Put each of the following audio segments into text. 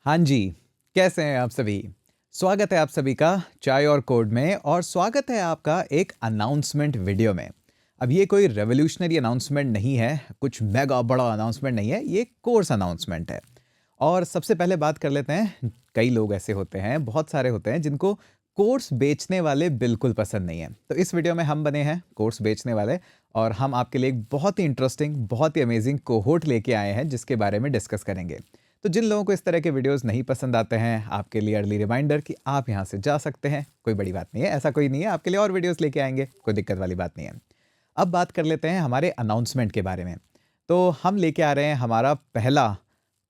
हाँ जी, कैसे हैं आप सभी? स्वागत है आप सभी का चाय और कोड में और स्वागत है आपका एक अनाउंसमेंट वीडियो में। अब ये कोई रेवोल्यूशनरी अनाउंसमेंट नहीं है, कुछ मेगा बड़ा अनाउंसमेंट नहीं है, ये कोर्स अनाउंसमेंट है। और सबसे पहले बात कर लेते हैं, कई लोग ऐसे होते हैं, बहुत सारे होते हैं जिनको कोर्स बेचने वाले बिल्कुल पसंद नहीं है। तो इस वीडियो में हम बने हैं कोर्स बेचने वाले और हम आपके लिए एक बहुत ही इंटरेस्टिंग, बहुत ही अमेजिंग कोहोर्ट लेके आए हैं जिसके बारे में डिस्कस करेंगे। तो जिन लोगों को इस तरह के वीडियोस नहीं पसंद आते हैं, आपके लिए अर्ली रिमाइंडर कि आप यहाँ से जा सकते हैं, कोई बड़ी बात नहीं है, ऐसा कोई नहीं है, आपके लिए और वीडियोस लेके आएंगे, कोई दिक्कत वाली बात नहीं है। अब बात कर लेते हैं हमारे अनाउंसमेंट के बारे में। तो हम लेके आ रहे हैं हमारा पहला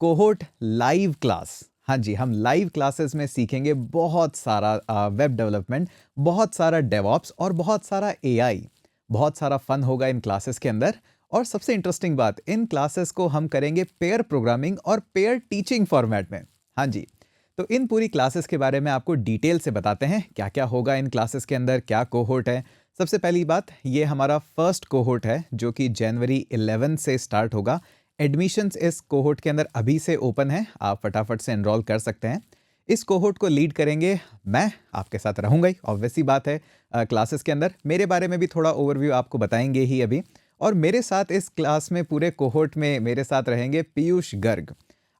कोहोर्ट लाइव क्लास। हाँ जी, हम लाइव क्लासेस में सीखेंगे बहुत सारा वेब डेवलपमेंट, बहुत सारा डेवऑप्स और बहुत सारा एआई। बहुत सारा फन होगा इन क्लासेस के अंदर। और सबसे इंटरेस्टिंग बात, इन क्लासेस को हम करेंगे पेयर प्रोग्रामिंग और पेयर टीचिंग फॉर्मेट में। हाँ जी, तो इन पूरी क्लासेस के बारे में आपको डिटेल से बताते हैं क्या क्या होगा इन क्लासेस के अंदर, क्या कोहोर्ट है। सबसे पहली बात, ये हमारा फर्स्ट कोहोर्ट है जो कि जनवरी 11 से स्टार्ट होगा। एडमिशन्स इस कोहोर्ट के अंदर अभी से ओपन है, आप फटाफट से एनरोल कर सकते हैं। इस कोहोर्ट को लीड करेंगे मैं, आपके साथ रहूंगा ही, ऑब्वियस सी बात है। क्लासेस के अंदर मेरे बारे में भी थोड़ा ओवरव्यू आपको बताएंगे ही अभी। और मेरे साथ इस क्लास में पूरे कोहोर्ट में मेरे साथ रहेंगे पीयूष गर्ग।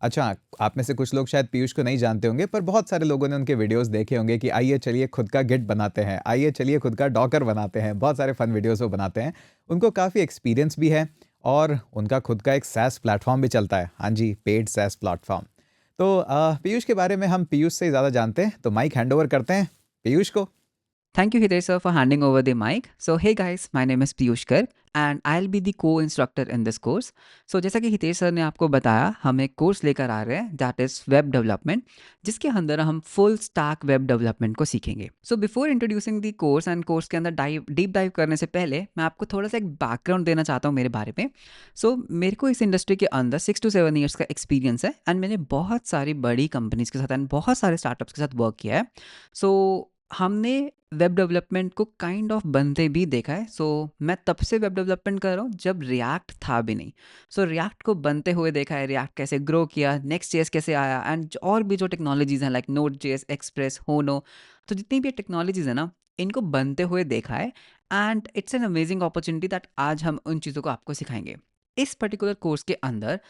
अच्छा, आप में से कुछ लोग शायद पीयूष को नहीं जानते होंगे, पर बहुत सारे लोगों ने उनके वीडियोस देखे होंगे कि आइए चलिए खुद का गिट बनाते हैं, आइए चलिए खुद का डॉकर बनाते हैं। बहुत सारे फन वीडियोस वो बनाते हैं, उनको काफ़ी एक्सपीरियंस भी है और उनका खुद का एक सैस प्लेटफॉर्म भी चलता है। हाँ जी, पेड सैस प्लेटफॉर्म। तो पीयूष के बारे में हम पीयूष से ज़्यादा जानते हैं, तो माइक हैंड ओवर करते हैं पीयूष को। Thank you, Hitesh sir, for handing over the mic. So, hey guys, my name is Piyush Garg and I'll be the co-instructor in this course. So, जैसा कि हितेश सर ने आपको बताया, हम एक कोर्स लेकर आ रहे हैं दैट इज़ वेब डेवलपमेंट, जिसके अंदर हम फुल स्टैक वेब डेवलपमेंट को सीखेंगे। So before introducing the course and course के अंदर डीप डाइव करने से पहले मैं आपको थोड़ा सा एक बैकग्राउंड देना चाहता हूँ मेरे बारे में। मेरे को इस इंडस्ट्री के अंदर 6 to 7 ईयर्स का एक्सपीरियंस है एंड मैंने बहुत सारी बड़ी कंपनीज के साथ एंड बहुत सारे स्टार्टअप्स के साथ वर्क किया है। सो हमने वेब डेवलपमेंट को काइंड ऑफ बनते भी देखा है। मैं तब से वेब डेवलपमेंट कर रहा हूँ जब रिएक्ट था भी नहीं। रिएक्ट को बनते हुए देखा है, रिएक्ट कैसे ग्रो किया, नेक्स्ट जेएस कैसे आया एंड और भी जो टेक्नोलॉजीज़ हैं लाइक नोड जेएस, एक्सप्रेस, होनो, तो जितनी भी टेक्नोलॉजीज़ है ना, इनको बनते हुए देखा है and it's an amazing opportunity that आज हम उन चीज़ों को आपको सिखाएंगे। इस पर्टिकुलर कोर्स के अंदर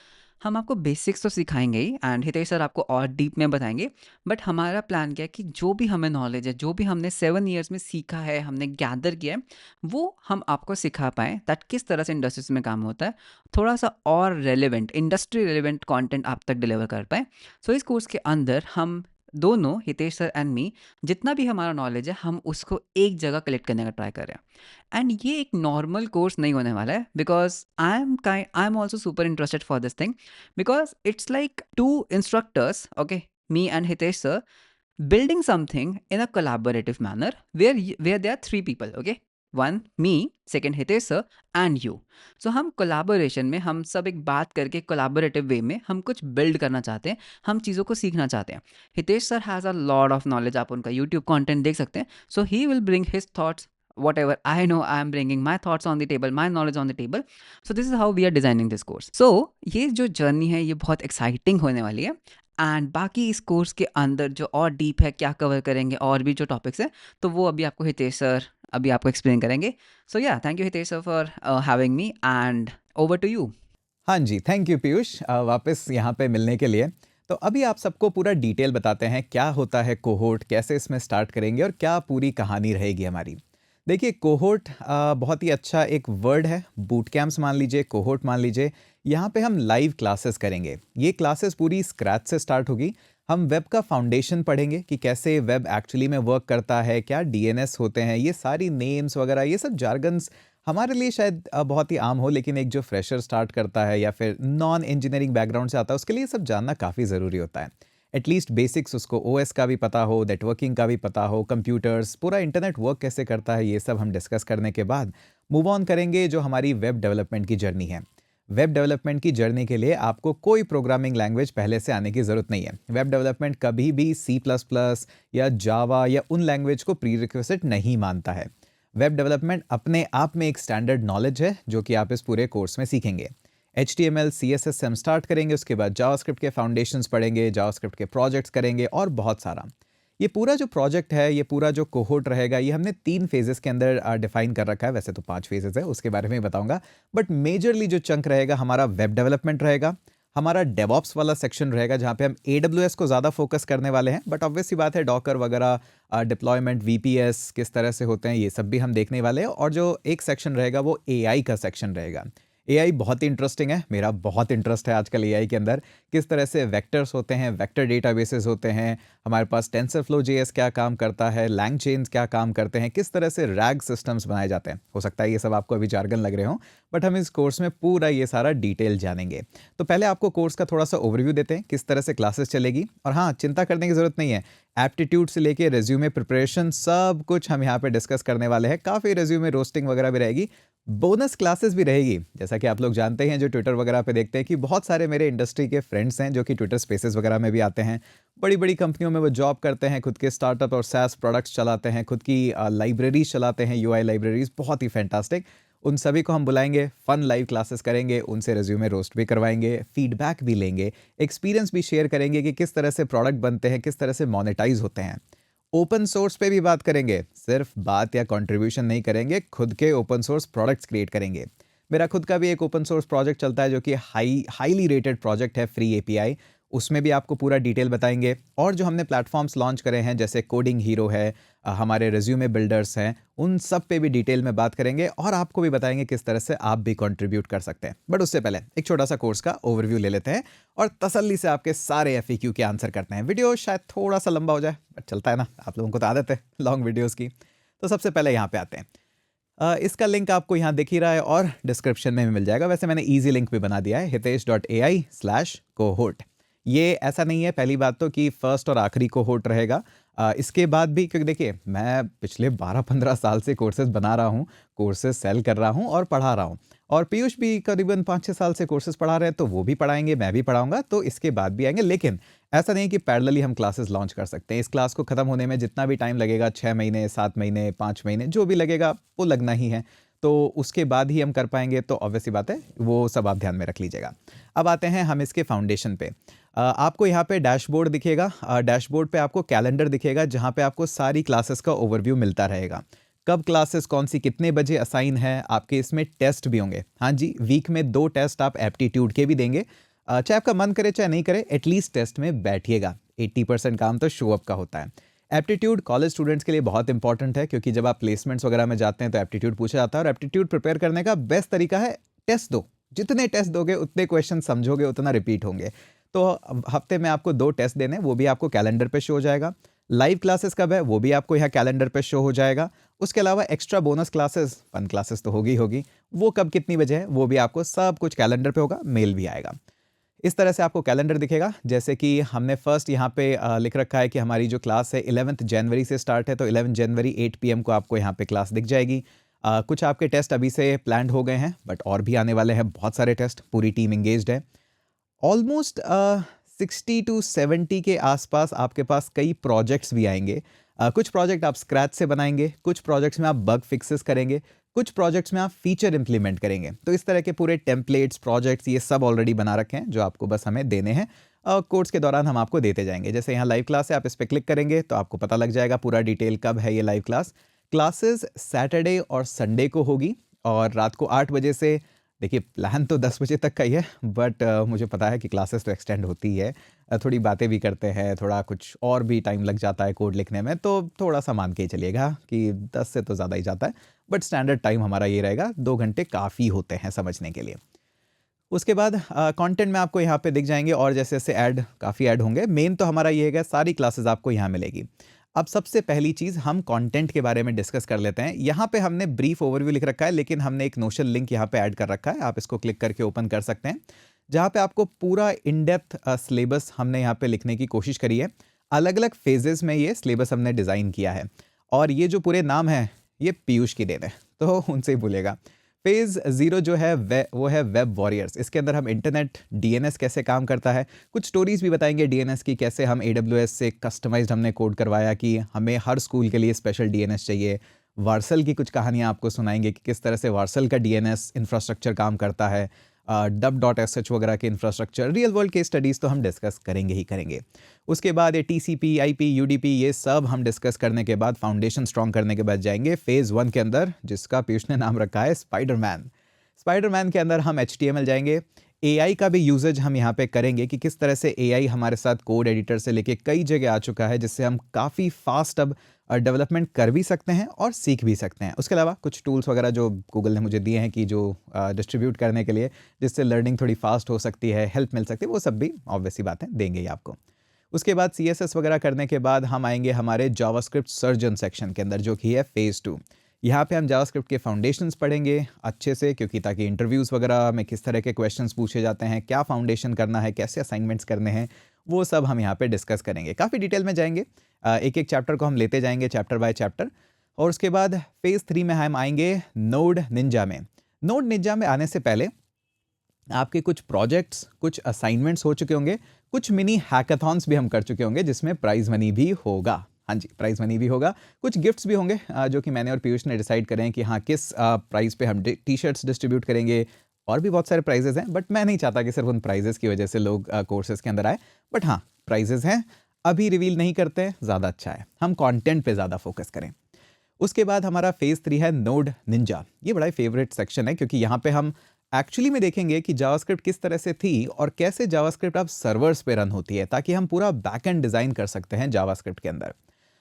हम आपको बेसिक्स तो सिखाएंगे ही एंड हितेश सर आपको और डीप में बताएंगे। बट हमारा प्लान क्या है कि जो भी हमें नॉलेज है, जो भी हमने 7 ईयर्स में सीखा है, हमने गैदर किया है, वो हम आपको सिखा पाएँ दैट किस तरह से इंडस्ट्रीज में काम होता है, थोड़ा सा और रेलिवेंट, इंडस्ट्री रेलिवेंट कंटेंट आप तक डिलीवर कर पाएँ। इस कोर्स के अंदर हम दोनों, हितेश सर एंड मी, जितना भी हमारा नॉलेज है हम उसको एक जगह कलेक्ट करने का ट्राई कर रहे हैं। एंड ये एक नॉर्मल कोर्स नहीं होने वाला है because I am also super interested for this thing, because it's like two instructors, okay, me and Hitesh sir, building something in a collaborative manner where there are three people, okay, one me, second Hitesh sir and you. हम collaboration में हम सब एक बात करके collaborative वे में हम कुछ बिल्ड करना चाहते हैं, हम चीज़ों को सीखना चाहते हैं। Hitesh sir has a lot of knowledge, आप उनका यूट्यूब कंटेंट देख सकते हैं। He will bring his thoughts, whatever I know, I am bringing my thoughts on the table, my knowledge on the table. This is how we are designing this course. ये जो journey है ये बहुत exciting होने वाली है and बाकी इस कोर्स के अंदर जो और डीप है, क्या कवर करेंगे और भी जो टॉपिक्स हैं, तो वो अभी आपको हितेश सर अभी आपको एक्सप्लेन करेंगे। Thank you Hitesh sir for having me and over to you. हाँ जी, थैंक यू पीयूष, वापस यहाँ पे मिलने के लिए। तो अभी आप सबको पूरा डिटेल बताते हैं क्या होता है कोहोर्ट, कैसे इसमें स्टार्ट करेंगे और क्या पूरी कहानी रहेगी हमारी। देखिए, कोहोर्ट बहुत ही अच्छा एक वर्ड है, बूट कैंप्स मान लीजिए, कोहोर्ट मान लीजिए। यहाँ पे हम लाइव क्लासेस करेंगे। ये क्लासेस पूरी स्क्रैच से स्टार्ट होगी। हम वेब का फाउंडेशन पढ़ेंगे कि कैसे वेब एक्चुअली में वर्क करता है, क्या डीएनएस होते हैं, ये सारी नेम्स वगैरह, ये सब जार्गन्स हमारे लिए शायद बहुत ही आम हो, लेकिन एक जो फ्रेशर स्टार्ट करता है या फिर नॉन इंजीनियरिंग बैकग्राउंड से आता है, उसके लिए सब जानना काफ़ी ज़रूरी होता है। एटलीस्ट बेसिक्स उसको ओएस का भी पता हो, नेटवर्किंग का भी पता हो, कंप्यूटर्स, पूरा इंटरनेट वर्क कैसे करता है, ये सब हम डिस्कस करने के बाद मूव ऑन करेंगे जो हमारी वेब डेवलपमेंट की जर्नी है। वेब डेवलपमेंट की जर्नी के लिए आपको कोई प्रोग्रामिंग लैंग्वेज पहले से आने की ज़रूरत नहीं है। वेब डेवलपमेंट कभी भी C++ या जावा या उन लैंग्वेज को प्री रिक्विजिट नहीं मानता है। वेब डेवलपमेंट अपने आप में एक स्टैंडर्ड नॉलेज है जो कि आप इस पूरे कोर्स में सीखेंगे। HTML CSS से हम स्टार्ट करेंगे, उसके बाद जावास्क्रिप्ट के फाउंडेशंस पढ़ेंगे, जावास्क्रिप्ट के प्रोजेक्ट्स करेंगे और बहुत सारा। ये पूरा जो प्रोजेक्ट है, ये पूरा जो कोहोर्ट रहेगा, ये हमने 3 फेजेस के अंदर डिफाइन कर रखा है। वैसे तो 5 फेजेस है, उसके बारे में बताऊंगा, बट मेजरली जो चंक रहेगा हमारा वेब डेवलपमेंट रहेगा, हमारा डेवऑप्स वाला सेक्शन रहेगा जहाँ पे हम AWS को ज़्यादा फोकस करने वाले हैं, बट ऑब्वियस सी बात है डॉकर वगैरह डिप्लॉयमेंट VPS किस तरह से होते हैं ये सब भी हम देखने वाले हैं। और जो एक सेक्शन रहेगा वो AI का सेक्शन रहेगा। AI बहुत ही इंटरेस्टिंग है, मेरा बहुत इंटरेस्ट है आजकल AI के अंदर। किस तरह से वेक्टर्स होते हैं, वेक्टर डेटाबेसेस होते हैं, हमारे पास टेंसरफ्लो JS क्या काम करता है, LangChains क्या काम करते हैं, किस तरह से RAG सिस्टम्स बनाए जाते हैं। हो सकता है ये सब आपको अभी जार्गन लग रहे हो, बट हम इस कोर्स में पूरा ये सारा डिटेल जानेंगे। तो पहले आपको कोर्स का थोड़ा सा ओवरव्यू देते हैं, किस तरह से क्लासेस चलेगी। और हाँ, चिंता करने की ज़रूरत नहीं है, एप्टीट्यूड से लेके रेज्यूमे प्रिपरेशन सब कुछ हम यहाँ पे डिस्कस करने वाले हैं। काफ़ी रेज्यूमे रोस्टिंग वगैरह भी रहेगी, बोनस क्लासेस भी रहेगी। जैसा कि आप लोग जानते हैं जो ट्विटर वगैरह पे देखते हैं कि बहुत सारे मेरे इंडस्ट्री के फ्रेंड्स हैं जो कि ट्विटर स्पेसेस वगैरह में भी आते हैं, बड़ी बड़ी कंपनियों में वो जॉब करते हैं, खुद के स्टार्टअप और SaaS प्रोडक्ट्स चलाते हैं, खुद की लाइब्रेरीज चलाते हैं, UI लाइब्रेरीज, बहुत ही फैंटास्टिक। उन सभी को हम बुलाएंगे, फन लाइव क्लासेस करेंगे, उनसे रेज्यूमे रोस्ट भी करवाएंगे, फीडबैक भी लेंगे, एक्सपीरियंस भी शेयर करेंगे कि किस तरह से प्रोडक्ट बनते हैं, किस तरह से मोनेटाइज होते हैं। ओपन सोर्स पे भी बात करेंगे, सिर्फ बात या कंट्रीब्यूशन नहीं करेंगे, खुद के ओपन सोर्स प्रोडक्ट्स क्रिएट करेंगे। मेरा खुद का भी एक ओपन सोर्स प्रोजेक्ट चलता है जो कि हाईली रेटेड प्रोजेक्ट है, फ्री API, उसमें भी आपको पूरा डिटेल बताएंगे। और जो हमने प्लेटफॉर्म्स लॉन्च करे हैं जैसे कोडिंग हीरो है, हमारे रेज्यूमे बिल्डर्स हैं, उन सब पे भी डिटेल में बात करेंगे और आपको भी बताएंगे किस तरह से आप भी कंट्रीब्यूट कर सकते हैं। बट उससे पहले एक छोटा सा कोर्स का ओवरव्यू ले लेते हैं और तसल्ली से आपके सारे FAQ के आंसर करते हैं। वीडियो शायद थोड़ा सा लंबा हो जाए, बट चलता है ना, आप लोगों को तो आदत है लॉन्ग वीडियोज़ की। तो सबसे पहले यहाँ पे आते हैं। इसका लिंक आपको यहाँ दिख ही रहा है और डिस्क्रिप्शन में भी मिल जाएगा। वैसे मैंने ईजी लिंक भी बना दिया है, hitesh.ai/cohort। ये ऐसा नहीं है पहली बात तो कि फर्स्ट और आखिरी कोहोर्ट रहेगा, इसके बाद भी, क्योंकि देखिए मैं पिछले 12-15 साल से कोर्सेज बना रहा हूँ, कोर्सेज सेल कर रहा हूँ और पढ़ा रहा हूँ। और पीयूष भी करीबन 5-6 साल से कोर्सेज पढ़ा रहे हैं, तो वो भी पढ़ाएंगे, मैं भी पढ़ाऊंगा, तो इसके बाद भी आएंगे। लेकिन ऐसा नहीं कि पैरेलली हम क्लासेस लॉन्च कर सकते हैं। इस क्लास को ख़त्म होने में जितना भी टाइम लगेगा, 6 महीने, 7 महीने, 5 महीने, जो भी लगेगा वो लगना ही है, तो उसके बाद ही हम कर पाएंगे। तो ऑब्वियस सी बात है, वो सब आप ध्यान में रख लीजिएगा। अब आते हैं हम इसके फाउंडेशन पे। आपको यहाँ पे डैशबोर्ड दिखेगा, डैशबोर्ड पे आपको कैलेंडर दिखेगा जहाँ पे आपको सारी क्लासेस का ओवरव्यू मिलता रहेगा। कब क्लासेस कौन सी कितने बजे असाइन है, आपके इसमें टेस्ट भी होंगे। हाँ जी, वीक में 2 टेस्ट आप एप्टीट्यूड के भी देंगे। चाहे आपका मन करे चाहे नहीं करे, एटलीस्ट टेस्ट में बैठिएगा। 80% काम तो शो अप का होता है। एप्टीट्यूड कॉलेज स्टूडेंट्स के लिए बहुत इंपॉर्टेंट है, क्योंकि जब आप प्लेसमेंट्स वगैरह में जाते हैं तो एप्टीट्यूड पूछा जाता है। और एप्टीट्यूड प्रिपेयर करने का बेस्ट तरीका है टेस्ट दो। जितने टेस्ट दोगे उतने क्वेश्चन समझोगे, उतना रिपीट होंगे। तो हफ्ते में आपको 2 टेस्ट देने, वो भी आपको कैलेंडर पे शो हो जाएगा। लाइव क्लासेस कब है वो भी आपको यहाँ कैलेंडर पे शो हो जाएगा। उसके अलावा extra bonus classes, fun classes तो होगी, वो कब कितनी बजे है वो भी आपको सब कुछ कैलेंडर पे होगा, मेल भी आएगा। इस तरह से आपको कैलेंडर दिखेगा। जैसे कि हमने फर्स्ट यहाँ पे लिख रखा है कि हमारी जो क्लास है 11 जनवरी से स्टार्ट है, तो 11 जनवरी 8 PM को आपको यहाँ पे क्लास दिख जाएगी। कुछ आपके टेस्ट अभी से प्लान्ड हो गए हैं, बट और भी आने वाले हैं बहुत सारे टेस्ट, पूरी टीम एंगेज्ड है। ऑलमोस्ट 60 to 70 के आसपास आपके पास कई प्रोजेक्ट्स भी आएंगे। कुछ प्रोजेक्ट आप स्क्रैच से बनाएंगे, कुछ प्रोजेक्ट्स में आप बग फिक्सेस करेंगे, कुछ प्रोजेक्ट्स में आप फीचर इंप्लीमेंट करेंगे। तो इस तरह के पूरे टेम्पलेट्स, प्रोजेक्ट्स ये सब ऑलरेडी बना रखे हैं जो आपको बस हमें देने हैं। कोर्स के दौरान हम आपको देते जाएंगे। जैसे यहाँ लाइव क्लास है, आप इस पर क्लिक करेंगे तो आपको पता लग जाएगा पूरा डिटेल कब है ये लाइव क्लास। क्लासेस सैटरडे और संडे को होगी और रात को 8 बजे से। देखिए प्लान तो 10 बजे तक का ही है, बट मुझे पता है कि क्लासेस तो एक्सटेंड होती है, थोड़ी बातें भी करते हैं, थोड़ा कुछ और भी टाइम लग जाता है कोड लिखने में, तो थोड़ा सा मान के ही चलिएगा कि 10 से तो ज़्यादा ही जाता है, बट स्टैंडर्ड टाइम हमारा ये रहेगा, 2 घंटे काफ़ी होते हैं समझने के लिए। उसके बाद कंटेंट में आपको यहाँ पे दिख जाएंगे और जैसे जैसे ऐड, काफ़ी ऐड होंगे। मेन तो हमारा ये है, सारी क्लासेस आपको यहाँ मिलेगी। अब सबसे पहली चीज़ हम कंटेंट के बारे में डिस्कस कर लेते हैं। यहाँ पे हमने ब्रीफ ओवरव्यू लिख रखा है, लेकिन हमने एक नोशन लिंक यहाँ पे ऐड कर रखा है, आप इसको क्लिक करके ओपन कर सकते हैं, जहाँ पे आपको पूरा इन डेप्थ सिलेबस हमने यहाँ पे लिखने की कोशिश करी है। अलग अलग फेजेस में ये सिलेबस हमने डिज़ाइन किया है, और ये जो पूरे नाम है ये पीयूष की देन है, तो उनसे ही भूलेगा। फेज़ 0 जो है वो है वेब वॉरियर्स। इसके अंदर हम इंटरनेट DNS कैसे काम करता है, कुछ स्टोरीज भी बताएंगे DNS की, कैसे हम AWS से कस्टमाइज्ड हमने कोड करवाया कि हमें हर स्कूल के लिए स्पेशल DNS चाहिए। वार्सल की कुछ कहानियाँ आपको सुनाएंगे कि किस तरह से वार्सल का DNS इंफ्रास्ट्रक्चर काम करता है। डब डॉट एस एच वगैरह के infrastructure, real world case studies तो हम डिस्कस करेंगे ही करेंगे। उसके बाद ये TCP, IP, UDP ये सब हम डिस्कस करने के बाद फाउंडेशन स्ट्रॉन्ग करने के बाद जाएंगे फेज़ 1 के अंदर, जिसका पीयूष ने नाम रखा है स्पाइडरमैन। स्पाइडरमैन के अंदर हम HTML जाएंगे, AI का भी यूजेज हम यहाँ पे करेंगे कि किस तरह से AI हमारे साथ कोड एडिटर से लेके कई जगह आ चुका है, जिससे हम काफ़ी फास्ट अब डेवलपमेंट कर भी सकते हैं और सीख भी सकते हैं। उसके अलावा कुछ टूल्स वगैरह जो गूगल ने मुझे दिए हैं कि जो डिस्ट्रीब्यूट करने के लिए, जिससे लर्निंग थोड़ी फास्ट हो सकती है, हेल्प मिल सकती है, वो सब भी ऑब्वियसली बातें देंगे ही आपको। उसके बाद CSS वगैरह करने के बाद हम आएंगे हमारे जावास्क्रिप्ट सर्जन सेक्शन के अंदर, जो कि है फेज़ 2। यहाँ पे हम जावास्क्रिप्ट के फाउंडेशंस पढ़ेंगे अच्छे से, क्योंकि ताकि इंटरव्यूज़ वगैरह में किस तरह के क्वेश्चंस पूछे जाते हैं, क्या फाउंडेशन करना है, कैसे असाइनमेंट्स करने हैं, वो सब हम यहाँ पे डिस्कस करेंगे। काफ़ी डिटेल में जाएंगे, एक एक चैप्टर को हम लेते जाएंगे चैप्टर बाय चैप्टर। और उसके बाद फेज़ 3 में हम आएंगे नोड निंजा में। नोड निंजा में आने से पहले आपके कुछ प्रोजेक्ट्स, कुछ असाइनमेंट्स हो चुके होंगे, कुछ मिनी हैकाथॉन्स भी हम कर चुके होंगे, जिसमें प्राइज मनी भी होगा। हाँ जी, प्राइज मनी भी होगा, कुछ गिफ्ट्स भी होंगे, जो कि मैंने और पीयूष ने डिसाइड करें कि हाँ किस प्राइस पे हम टी-शर्ट्स डिस्ट्रीब्यूट करेंगे। और भी बहुत सारे प्राइजेस हैं, बट मैं नहीं चाहता कि सिर्फ उन प्राइजेस की वजह से लोग कोर्सेज के अंदर आए। बट हाँ, प्राइजेस हैं, अभी रिवील नहीं करते, ज़्यादा अच्छा है, हम कंटेंट पे ज़्यादा फोकस करें। उसके बाद हमारा फेज़ 3 है नोड निंजा। ये बड़ा ही फेवरेट सेक्शन है, क्योंकि यहाँ पे हम एक्चुअली में देखेंगे कि जावास्क्रिप्ट किस तरह से थी और कैसे जावास्क्रिप्ट अब सर्वर्स पे रन होती है, ताकि हम पूरा बैकएंड डिज़ाइन कर सकते हैं जावास्क्रिप्ट के अंदर।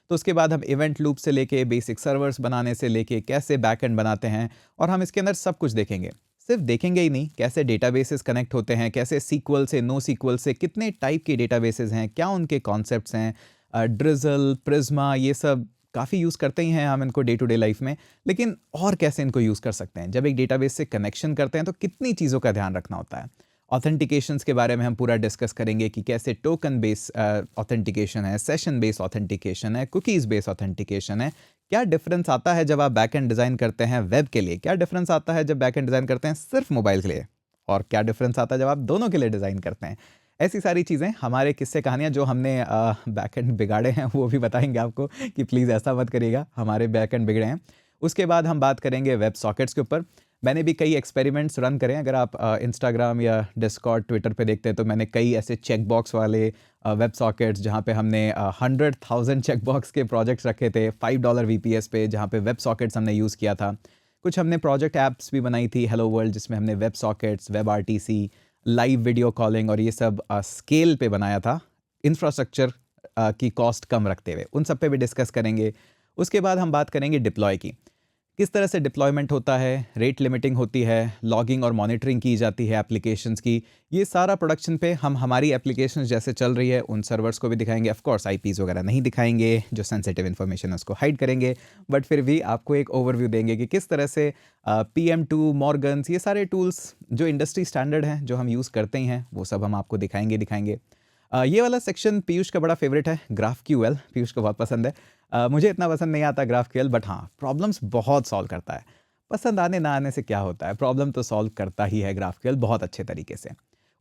तो उसके बाद हम इवेंट लूप से लेके बेसिक सर्वर्स बनाने से लेके कैसे बैकएंड बनाते हैं, और हम इसके अंदर सब कुछ देखेंगे। सिर्फ देखेंगे ही नहीं, कैसे डेटाबेसेस कनेक्ट होते हैं, कैसे सीक्वल से, नो सीक्वल से, कितने टाइप के डेटाबेसेस हैं, क्या उनके कॉन्सेप्ट्स हैं, ड्रिजल, प्रिज्मा, ये सब काफ़ी यूज़ करते ही हैं हम इनको डे टू डे लाइफ में। लेकिन और कैसे इनको यूज़ कर सकते हैं, जब एक डेटाबेस से कनेक्शन करते हैं तो कितनी चीज़ों का ध्यान रखना होता है। ऑथेंटिकेशंस के बारे में हम पूरा डिस्कस करेंगे कि कैसे टोकन बेस ऑथेंटिकेशन है, सेशन बेस ऑथेंटिकेशन है, कुकीज़ बेस ऑथेंटिकेशन है, क्या डिफरेंस आता है जब आप बैकएंड डिज़ाइन करते हैं वेब के लिए, क्या डिफरेंस आता है जब बैकएंड डिज़ाइन करते हैं सिर्फ मोबाइल के लिए, और क्या डिफरेंस आता है जब आप दोनों के लिए डिज़ाइन करते हैं। ऐसी सारी चीज़ें, हमारे किस्से कहानियाँ जो हमने बैकएंड बिगाड़े हैं, वो भी बताएंगे आपको कि प्लीज़ ऐसा मत करिएगा, हमारे बैकएंड बिगड़े हैं। उसके बाद हम बात करेंगे वेब सॉकेट्स के ऊपर। मैंने भी कई एक्सपेरिमेंट्स रन करें, अगर आप इंस्टाग्राम या डिस्कॉर्ड, ट्विटर पे देखते हैं तो मैंने कई ऐसे चेक बॉक्स वाले वेब सॉकेट्स, जहाँ पे हमने 100,000 चेक बॉक्स के प्रोजेक्ट्स रखे थे $5 VPS पे, जहाँ पे वेब सॉकेट्स हमने यूज़ किया था। कुछ हमने प्रोजेक्ट ऐप्स भी बनाई थी हेलो वर्ल्ड, जिसमें हमने web sockets, web RTC, live video calling और ये सब स्केल पे बनाया था, इंफ्रास्ट्रक्चर की कॉस्ट कम रखते हुए। उन सब पे भी डिस्कस करेंगे। उसके बाद हम बात करेंगे डिप्लॉय की, किस तरह से डिप्लॉयमेंट होता है, रेट लिमिटिंग होती है, लॉगिंग और मॉनिटरिंग की जाती है एप्लीकेशंस की। ये सारा प्रोडक्शन पे हम हमारी एप्लीकेशंस जैसे चल रही है उन सर्वर्स को भी दिखाएंगे। ऑफ कोर्स IPs वगैरह नहीं दिखाएंगे, जो सेंसिटिव इन्फॉर्मेशन है उसको हाइड करेंगे, बट फिर भी आपको एक ओवरव्यू देंगे कि किस तरह से PM2, मॉर्गन्स, ये सारे टूल्स जो इंडस्ट्री स्टैंडर्ड हैं, जो हम यूज़ करते ही हैं, वो सब हम आपको दिखाएंगे। ये वाला सेक्शन पीयूष का बड़ा फेवरेट है, GraphQL, पीयूष को बहुत पसंद है। मुझे इतना पसंद नहीं आता GraphQL, बट हाँ, प्रॉब्लम्स बहुत सॉल्व करता है। पसंद आने ना आने से क्या होता है, प्रॉब्लम तो सॉल्व करता ही है GraphQL बहुत अच्छे तरीके से।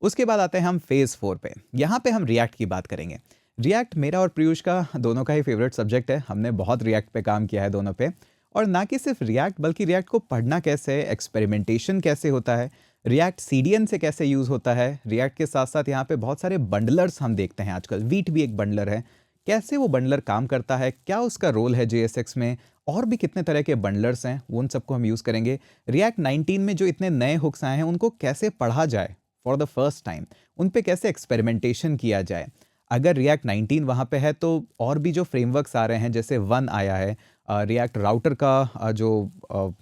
उसके बाद आते हैं हम फेज़ 4 पे। यहाँ पे हम रिएक्ट की बात करेंगे। रिएक्ट मेरा और पीयूष का दोनों का ही फेवरेट सब्जेक्ट है, हमने बहुत रिएक्ट पे काम किया है दोनों पे। और ना कि सिर्फ रिएक्ट, बल्कि रिएक्ट को पढ़ना कैसे, एक्सपेरिमेंटेशन कैसे होता है, रिएक्ट CDN से कैसे यूज़ होता है। रिएक्ट के साथ साथ यहाँ पे बहुत सारे बंडलर्स हम देखते हैं आजकल, वीट भी एक बंडलर है, कैसे वो बंडलर काम करता है, क्या उसका रोल है JSX में, और भी कितने तरह के बंडलर्स हैं, उन सबको हम यूज़ करेंगे। रिएक्ट 19 में जो इतने नए हुक्स आए हैं, उनको कैसे पढ़ा जाए फॉर द फर्स्ट टाइम, उन पे कैसे एक्सपेरिमेंटेशन किया जाए। अगर रिएक्ट 19 वहाँ पे है, तो और भी जो फ्रेमवर्क्स आ रहे हैं, जैसे वन आया है, रिएक्ट राउटर का जो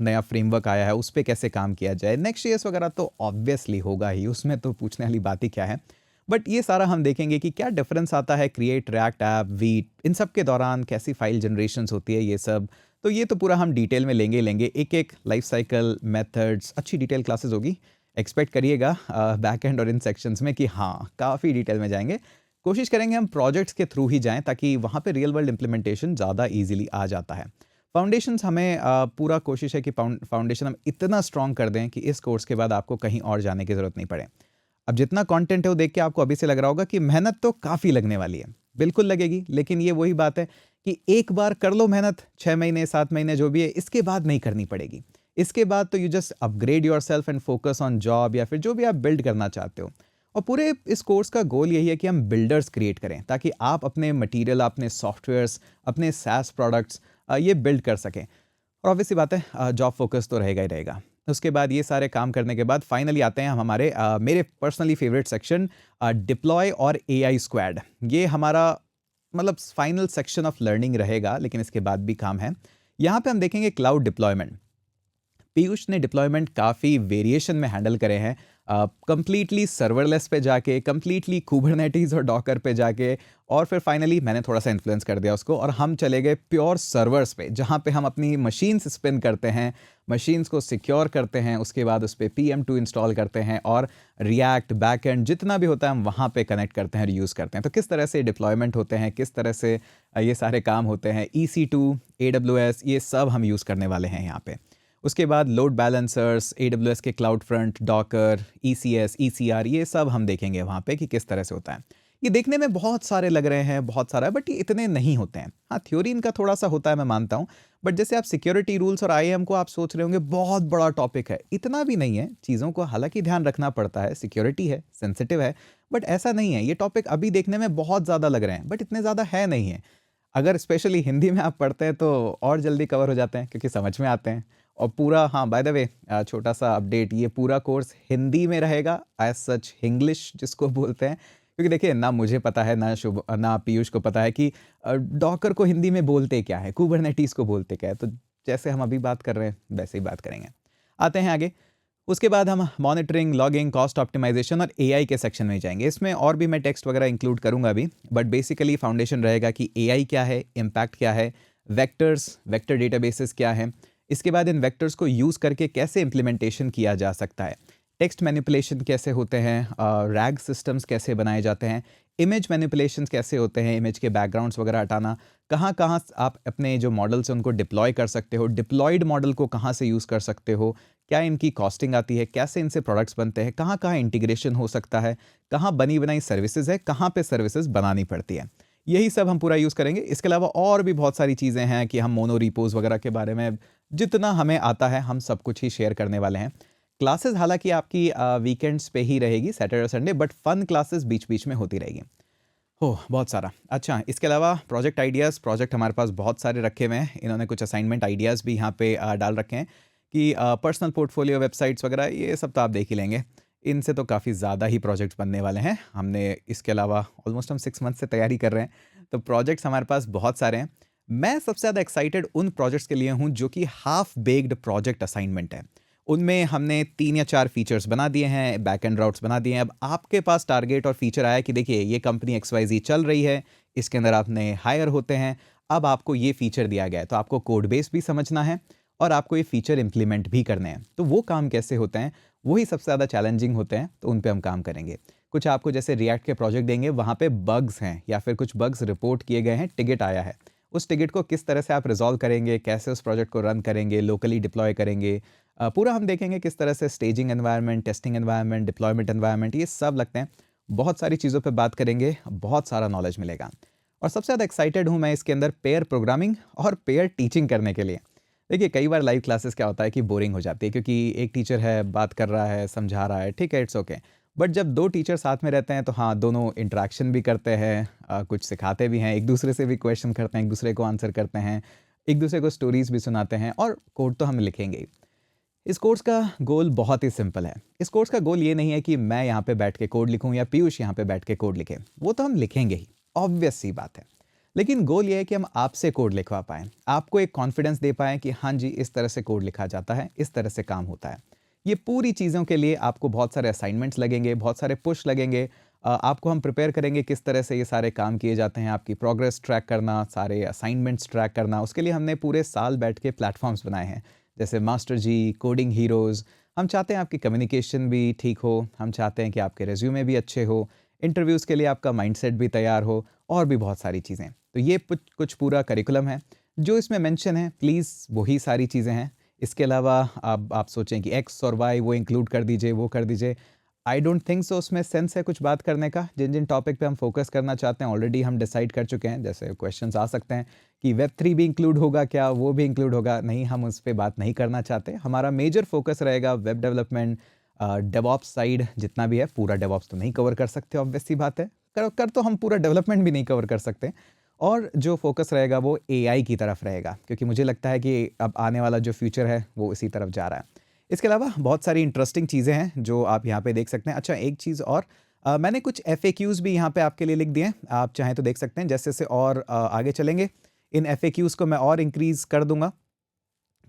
नया फ्रेमवर्क आया है, उस पे कैसे काम किया जाए। Next.js वगैरह तो ऑब्वियसली होगा ही, उसमें तो पूछने वाली बात ही क्या है। बट ये सारा हम देखेंगे कि क्या डिफरेंस आता है क्रिएट, रिएक्ट ऐप, वीट, इन सब के दौरान कैसी फाइल जनरेशंस होती है, ये सब। तो ये तो पूरा हम डिटेल में लेंगे, एक लाइफ साइकिल, मेथड्स, अच्छी डिटेल क्लासेस होगी। एक्सपेक्ट करिएगा बैक एंड और इन सेक्शंस में कि हाँ, काफ़ी डिटेल में जाएंगे। कोशिश करेंगे हम प्रोजेक्ट्स के थ्रू ही जाएं, ताकि वहाँ पे रियल वर्ल्ड इंप्लीमेंटेशन ज़्यादा इजीली आ जाता है। फाउंडेशंस हमें पूरा कोशिश है कि फाउंडेशन हम इतना स्ट्रॉन्ग कर दें कि इस कोर्स के बाद आपको कहीं और जाने की ज़रूरत नहीं पड़े। अब जितना कंटेंट है वो देख के आपको अभी से लग रहा होगा कि मेहनत तो काफ़ी लगने वाली है, बिल्कुल लगेगी, लेकिन ये वही बात है कि एक बार कर लो मेहनत, 6 महीने 7 महीने जो भी है, इसके बाद नहीं करनी पड़ेगी। इसके बाद तो you just upgrade yourself and focus on job या फिर जो भी आप बिल्ड करना चाहते हो। और पूरे इस कोर्स का गोल यही है कि हम बिल्डर्स क्रिएट करें ताकि आप अपने मटेरियल, अपने सॉफ्टवेयर्स, अपने SaaS प्रोडक्ट्स ये बिल्ड कर सकें। और ऑब्वियसली बात है जॉब फोकस तो रहेगा ही रहेगा। उसके बाद ये सारे काम करने के बाद फाइनली आते हैं हम हमारे मेरे पर्सनली फेवरेट सेक्शन डिप्लॉय और AI स्क्वाड। ये हमारा मतलब फाइनल सेक्शन ऑफ लर्निंग रहेगा, लेकिन इसके बाद भी काम है। यहाँ पे हम देखेंगे क्लाउड डिप्लॉयमेंट। पीयूष ने डिप्लॉयमेंट काफ़ी वेरिएशन में हैंडल करे हैं, कंप्लीटली सर्वरलेस पे जाके, कंप्लीटली कुबरनेटीज और डॉकर पे जाके, और फिर फाइनली मैंने थोड़ा सा इन्फ्लुएंस कर दिया उसको और हम चले गए प्योर सर्वर्स पे, जहाँ पे हम अपनी मशीन्स स्पिन करते हैं, मशीन्स को सिक्योर करते हैं, उसके बाद उस पर PM2 इंस्टॉल करते हैं और रिएक्ट बैकएंड जितना भी होता है हम वहाँ पे कनेक्ट करते हैं और यूज़ करते हैं। तो किस तरह से डिप्लॉयमेंट होते हैं, किस तरह से ये सारे काम होते हैं, EC2, AWS, ये सब हम यूज़ करने वाले हैं यहाँ पे। उसके बाद लोड बैलेंसर्स, AWS के cloud front, Docker, ECS, ECR, ये सब हम देखेंगे वहाँ पे कि किस तरह से होता है। ये देखने में बहुत सारे लग रहे हैं, बहुत सारा, बट ये इतने नहीं होते हैं। हाँ, थ्योरी इनका थोड़ा सा होता है, मैं मानता हूँ, बट जैसे आप सिक्योरिटी रूल्स और IAM को आप सोच रहे होंगे बहुत बड़ा टॉपिक है, इतना भी नहीं है। चीज़ों को हालांकि ध्यान रखना पड़ता है, सिक्योरिटी है, सेंसिटिव है, बट ऐसा नहीं है। ये टॉपिक अभी देखने में बहुत ज़्यादा लग रहे हैं, बट इतने ज़्यादा है नहीं है। अगर स्पेशली हिंदी में आप पढ़ते हैं तो और जल्दी कवर हो जाते हैं क्योंकि समझ में आते हैं। और पूरा, हाँ बाय द वे, छोटा सा अपडेट, ये पूरा कोर्स हिंदी में रहेगा, एज सच इंग्लिश जिसको बोलते हैं, क्योंकि देखिए ना मुझे पता है ना पीयूष को पता है कि डॉकर को हिंदी में बोलते क्या है, कुबरनेटीज को बोलते क्या है। तो जैसे हम अभी बात कर रहे हैं वैसे ही बात करेंगे। आते हैं आगे। उसके बाद हम मॉनिटरिंग, लॉगिंग, कॉस्ट ऑप्टिमाइजेशन और AI के सेक्शन में जाएंगे। इसमें और भी मैं टेक्स्ट वगैरह इंक्लूड करूंगा अभी, बट बेसिकली फाउंडेशन रहेगा कि AI क्या है, इम्पैक्ट क्या है, वेक्टर्स, वेक्टर डेटाबेसेस क्या है, इसके बाद इन वेक्टर्स को यूज़ करके कैसे इम्प्लीमेंटेशन किया जा सकता है, टेक्स्ट मैनिपुलेशन कैसे होते हैं, रैग सिस्टम्स कैसे बनाए जाते हैं, इमेज मैनिपुलेशन कैसे होते हैं, इमेज के बैकग्राउंड्स वगैरह हटाना, कहाँ कहाँ आप अपने जो मॉडल्स हैं उनको डिप्लॉय कर सकते हो, डिप्लॉयड मॉडल को कहाँ से यूज़ कर सकते हो, क्या इनकी कॉस्टिंग आती है, कैसे इनसे प्रोडक्ट्स बनते हैं, कहाँ कहाँ इंटीग्रेशन हो सकता है, कहाँ बनी बनाई सर्विसेज है, कहाँ पे सर्विसेज बनानी पड़ती है, यही सब हम पूरा यूज़ करेंगे। इसके अलावा और भी बहुत सारी चीज़ें हैं कि हम मोनो रिपोज वगैरह के बारे में जितना हमें आता है हम सब कुछ ही शेयर करने वाले हैं। क्लासेस हालांकि आपकी वीकेंड्स पे ही रहेगी, सैटरडे और संडे, बट फन क्लासेस बीच बीच में होती रहेगी। हो बहुत सारा। अच्छा, इसके अलावा प्रोजेक्ट आइडियाज़, प्रोजेक्ट हमारे पास बहुत सारे रखे हुए हैं। इन्होंने कुछ असाइनमेंट आइडियाज़ भी यहाँ पे डाल रखे हैं कि पर्सनल पोर्टफोलियो, वेबसाइट्स वगैरह ये सब तो आप देख ही लेंगे। इनसे तो काफ़ी ज़्यादा ही प्रोजेक्ट्स बनने वाले हैं। हमने इसके अलावा ऑलमोस्ट हम 6 मंथ से तैयारी कर रहे हैं, तो प्रोजेक्ट्स हमारे पास बहुत सारे हैं। मैं सबसे ज़्यादा एक्साइटेड उन प्रोजेक्ट्स के लिए हूँ जो कि हाफ बेक्ड प्रोजेक्ट असाइनमेंट है। उनमें हमने 3 या 4 फीचर्स बना दिए हैं, बैक एंड राउट्स बना दिए हैं। अब आपके पास टारगेट और फीचर आया कि देखिए ये कंपनी XYZ चल रही है, इसके अंदर आपने हायर होते हैं, अब आपको ये फीचर दिया गया है, तो आपको कोड बेस भी समझना है और आपको ये फीचर इंप्लीमेंट भी करने हैं। तो वो काम कैसे होते हैं, वही सबसे ज़्यादा चैलेंजिंग होते हैं, तो उन पे हम काम करेंगे। कुछ आपको जैसे रिएक्ट के प्रोजेक्ट देंगे, वहाँ पे बग्स हैं या फिर कुछ बग्स रिपोर्ट किए गए हैं, टिकट आया है, उस टिकट को किस तरह से आप रिजॉल्व करेंगे, कैसे उस प्रोजेक्ट को रन करेंगे, लोकली डिप्लॉय करेंगे, पूरा हम देखेंगे किस तरह से staging environment, testing environment, deployment environment, ये सब लगते हैं। बहुत सारी चीज़ों पे बात करेंगे, बहुत सारा नॉलेज मिलेगा। और सबसे ज़्यादा एक्साइटेड हूँ मैं इसके अंदर पेयर प्रोग्रामिंग और पेयर टीचिंग करने के लिए। देखिए कई बार लाइव क्लासेस क्या होता है कि बोरिंग हो जाती है, क्योंकि एक टीचर है, बात कर रहा है, समझा रहा है, ठीक है, इट्स ओके। बट जब 2 टीचर साथ में रहते हैं तो हाँ, दोनों इंटरेक्शन भी करते हैं, कुछ सिखाते भी हैं, एक दूसरे से भी क्वेश्चन करते हैं, एक दूसरे को आंसर करते हैं, एक दूसरे को स्टोरीज भी सुनाते हैं, और कोड तो हम लिखेंगे ही। इस कोर्स का गोल बहुत ही सिंपल है। इस कोर्स का गोल ये नहीं है कि मैं यहाँ पे बैठ के कोड लिखूँ या पीयूष यहाँ पे बैठ के कोड लिखे, वो तो हम लिखेंगे ही, ऑब्वियस सी बात है। लेकिन गोल ये है कि हम आपसे कोड लिखवा पाएँ, आपको एक कॉन्फिडेंस दे पाएँ कि हाँ जी, इस तरह से कोड लिखा जाता है, इस तरह से काम होता है। ये पूरी चीज़ों के लिए आपको बहुत सारे असाइनमेंट्स लगेंगे, बहुत सारे पुश लगेंगे। आपको हम प्रिपेयर करेंगे किस तरह से ये सारे काम किए जाते हैं, आपकी प्रोग्रेस ट्रैक करना, सारे असाइनमेंट्स ट्रैक करना। उसके लिए हमने पूरे साल बैठ के प्लेटफॉर्म्स बनाए हैं, जैसे मास्टर जी, कोडिंग हीरोज़। हम चाहते हैं आपकी कम्युनिकेशन भी ठीक हो, हम चाहते हैं कि आपके रिज्यूमे भी अच्छे हो, इंटरव्यूज़ के लिए आपका माइंडसेट भी तैयार हो, और भी बहुत सारी चीज़ें। तो ये कुछ पूरा करिकुलम है। जो इसमें मेंशन है प्लीज़ वही सारी चीज़ें हैं। इसके अलावा आप सोचें कि एक्स और वाई वो इंक्लूड कर दीजिए, वो कर दीजिए। आई डोंट थिंक सो उसमें सेंस है कुछ बात करने का। जिन जिन टॉपिक पे हम फोकस करना चाहते हैं ऑलरेडी हम डिसाइड कर चुके हैं। जैसे क्वेश्चंस आ सकते हैं कि वेब 3 भी इंक्लूड होगा क्या, वो भी इंक्लूड होगा, नहीं हम उस पर बात नहीं करना चाहते। हमारा मेजर फोकस रहेगा वेब डेवलपमेंट, डेवॉप्स साइड जितना भी है। पूरा डेवॉप्स तो नहीं कवर कर सकते, ऑब्वियस सी बात है। कर तो हम पूरा डेवलपमेंट भी नहीं कवर कर सकते। और जो फोकस रहेगा वो एआई की तरफ रहेगा, क्योंकि मुझे लगता है कि अब आने वाला जो फ्यूचर है वो इसी तरफ जा रहा है। इसके अलावा बहुत सारी इंटरेस्टिंग चीज़ें हैं जो आप यहाँ पे देख सकते हैं। अच्छा, एक चीज़ और, मैंने कुछ FAQs भी यहाँ पे आपके लिए लिख दिए हैं, आप चाहें तो देख सकते हैं। जैसे जैसे और आगे चलेंगे इन FAQs को मैं और इंक्रीज़ कर दूंगा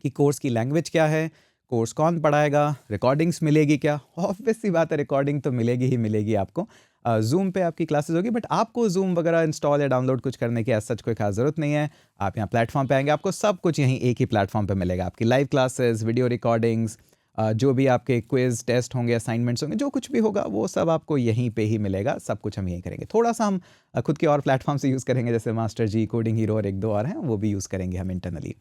कि कोर्स की लैंग्वेज क्या है, कोर्स कौन पढ़ाएगा, रिकॉर्डिंग्स मिलेगी क्या। ऑब्वियस सी बात है, रिकॉर्डिंग तो मिलेगी ही मिलेगी आपको। जूम पे आपकी क्लासेस होगी, बट आपको जूम वगैरह इंस्टॉल या डाउनलोड कुछ करने की सच कोई खास ज़रूरत नहीं है। आप यहाँ प्लेटफॉर्म पे आएंगे, आपको सब कुछ यहीं एक ही प्लेटफॉर्म पे मिलेगा। आपकी लाइव क्लासेस, वीडियो रिकॉर्डिंग्स, जो भी आपके क्विज टेस्ट होंगे, असाइनमेंट्स होंगे, जो कुछ भी होगा वो सब आपको यहीं पे ही मिलेगा। सब कुछ हम यहीं करेंगे। थोड़ा सा हम खुद के और प्लेटफॉर्म से यूज़ करेंगे, जैसे मास्टर जी, कोडिंग हीरो और एक दो और हैं, वो भी यूज़ करेंगे हम इंटरनली।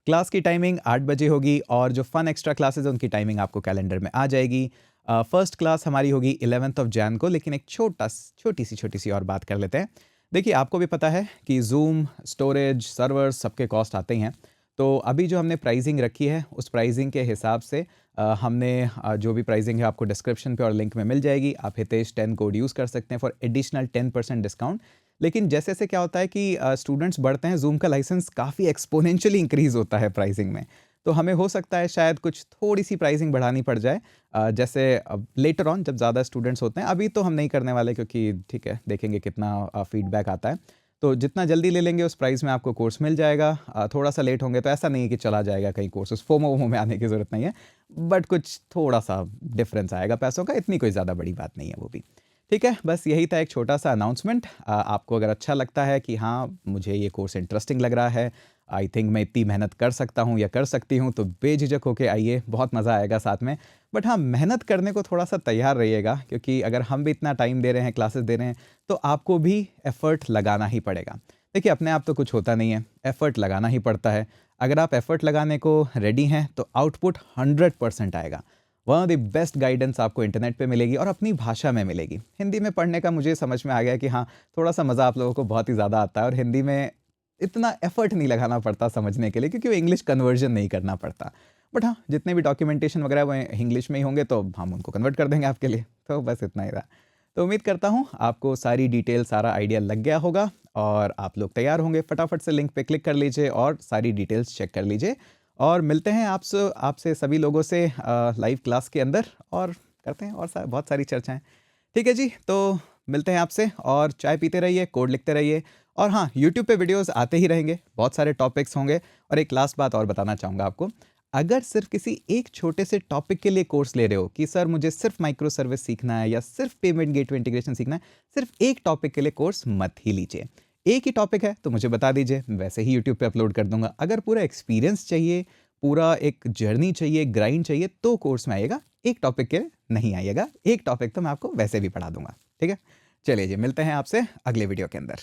क्लास की टाइमिंग 8 बजे होगी और जो फन एक्स्ट्रा क्लासेस हैं उनकी टाइमिंग आपको कैलेंडर में आ जाएगी। फर्स्ट क्लास हमारी होगी 11 Jan को। लेकिन एक छोटी सी और बात कर लेते हैं। देखिए, आपको भी पता है कि जूम, स्टोरेज, सर्वर्स सबके कॉस्ट आते ही हैं। तो अभी जो हमने प्राइसिंग रखी है उस प्राइसिंग के हिसाब से हमने जो भी प्राइसिंग है आपको डिस्क्रिप्शन पे और लिंक में मिल जाएगी। आप हितेश 10 कोड यूज़ कर सकते हैं फॉर एडिशनल 10% डिस्काउंट। लेकिन जैसे जैसे क्या होता है कि स्टूडेंट्स बढ़ते हैं, जूम का लाइसेंस काफ़ी एक्सपोनेंशियली इंक्रीज़ होता है प्राइसिंग में। तो हमें हो सकता है शायद कुछ थोड़ी सी प्राइसिंग बढ़ानी पड़ जाए, जैसे लेटर ऑन जब ज़्यादा स्टूडेंट्स होते हैं। अभी तो हम नहीं करने वाले, क्योंकि ठीक है, देखेंगे कितना फीडबैक आता है। तो जितना जल्दी ले लेंगे उस प्राइस में आपको कोर्स मिल जाएगा। थोड़ा सा लेट होंगे तो ऐसा नहीं है कि चला जाएगा कहीं कोर्स, उस फोमो वोमो में आने की ज़रूरत नहीं है। बट कुछ थोड़ा सा डिफरेंस आएगा पैसों का, इतनी कोई ज़्यादा बड़ी बात नहीं है वो भी। ठीक है, बस यही था एक छोटा सा अनाउंसमेंट। आपको अगर अच्छा लगता है कि हाँ मुझे ये कोर्स इंटरेस्टिंग लग रहा है, आई थिंक मैं इतनी मेहनत कर सकता हूँ या कर सकती हूँ, तो बेझिझक होके आइए, बहुत मज़ा आएगा साथ में। बट हाँ, मेहनत करने को थोड़ा सा तैयार रहिएगा, क्योंकि अगर हम भी इतना टाइम दे रहे हैं, क्लासेस दे रहे हैं, तो आपको भी एफ़र्ट लगाना ही पड़ेगा। देखिए, अपने आप तो कुछ होता नहीं है, एफ़र्ट लगाना ही पड़ता है। अगर आप एफ़र्ट लगाने को रेडी हैं तो आउटपुट 100% आएगा। One of the best guidance आपको इंटरनेट पे मिलेगी और अपनी भाषा में मिलेगी। हिंदी में पढ़ने का मुझे समझ में आ गया कि हाँ, थोड़ा सा मज़ा आप लोगों को बहुत ही ज़्यादा आता है और हिंदी में इतना एफर्ट नहीं लगाना पड़ता समझने के लिए, क्योंकि वो इंग्लिश कन्वर्जन नहीं करना पड़ता। बट हाँ, जितने भी डॉक्यूमेंटेशन वगैरह वो इंग्लिश में ही होंगे, तो हम उनको कन्वर्ट कर देंगे आपके लिए। तो बस इतना ही था। तो उम्मीद करता हूँ आपको सारी डिटेल, सारा आइडिया लग गया होगा और आप लोग तैयार होंगे। फटाफट से लिंक पे क्लिक कर लीजिए और सारी डिटेल्स चेक कर लीजिए। और मिलते हैं आपसे सभी लोगों से लाइव क्लास के अंदर, और करते हैं और बहुत सारी चर्चाएं। ठीक है जी, तो मिलते हैं आपसे, और चाय पीते रहिए, कोड लिखते रहिए। और हाँ, यूट्यूब पे वीडियोस आते ही रहेंगे, बहुत सारे टॉपिक्स होंगे। और एक लास्ट बात और बताना चाहूँगा आपको, अगर सिर्फ किसी एक छोटे से टॉपिक के लिए कोर्स ले रहे हो कि सर मुझे सिर्फ माइक्रो सर्विस सीखना है या सिर्फ पेमेंट गेटवे इंटीग्रेशन सीखना है, सिर्फ एक टॉपिक के लिए कोर्स मत ही लीजिए। एक ही टॉपिक है तो मुझे बता दीजिए, वैसे ही यूट्यूब पे अपलोड कर दूंगा। अगर पूरा एक्सपीरियंस चाहिए, पूरा एक जर्नी चाहिए, ग्राइंड चाहिए, तो कोर्स में आइएगा। एक टॉपिक के नहीं आइएगा, एक टॉपिक तो मैं आपको वैसे भी पढ़ा दूंगा। ठीक है, चलिए जी, मिलते हैं आपसे अगले वीडियो के अंदर।